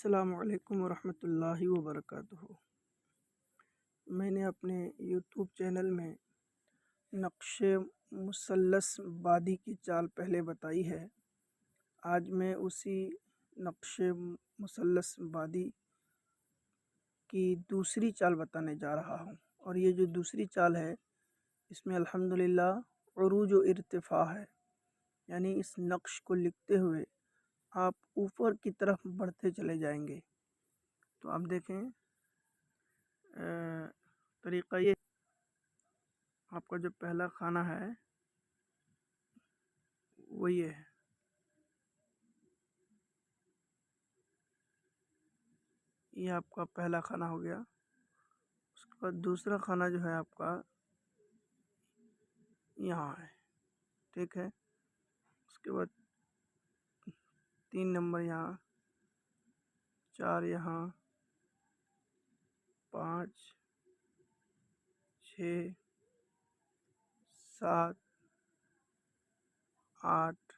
السلام علیکم ورحمۃ اللہ وبرکاتہ۔ میں نے اپنے یوٹیوب چینل میں نقش مثلث بادی کی چال پہلے بتائی ہے۔ آج میں اسی نقش مثلث بادی کی دوسری چال بتانے جا رہا ہوں، اور یہ جو دوسری چال ہے اس میں الحمدللہ عروج و ارتفاع ہے، یعنی اس نقش کو لکھتے ہوئے آپ اوپر کی طرف بڑھتے چلے جائیں گے۔ تو آپ دیکھیں طریقہ یہ، آپ کا جو پہلا خانہ ہے وہ یہ ہے، یہ آپ کا پہلا خانہ ہو گیا۔ اس کے بعد دوسرا خانہ جو ہے آپ کا یہاں ہے، ٹھیک ہے۔ اس کے بعد 3 نمبر یہاں، 4 یہاں، 5 6 7 8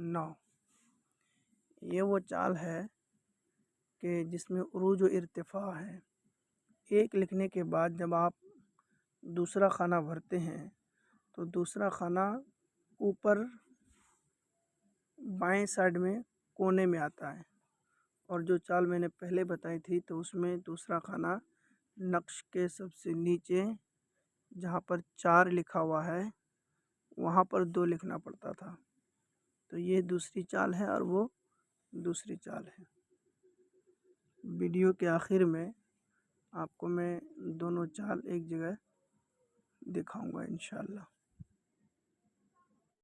9۔ یہ وہ چال ہے کہ جس میں عروج و ارتفاع ہے۔ ایک لکھنے کے بعد جب آپ دوسرا خانہ بھرتے ہیں تو دوسرا خانہ اوپر بائیں سائڈ میں کونے میں آتا ہے، اور جو چال میں نے پہلے بتائی تھی تو اس میں دوسرا خانہ نقش کے سب سے نیچے جہاں پر 4 لکھا ہوا ہے وہاں پر 2 لکھنا پڑتا تھا۔ تو یہ دوسری چال ہے اور وہ دوسری چال ہے۔ ویڈیو کے آخر میں آپ کو میں دونوں چال ایک جگہ دکھاؤں گا انشاءاللہ۔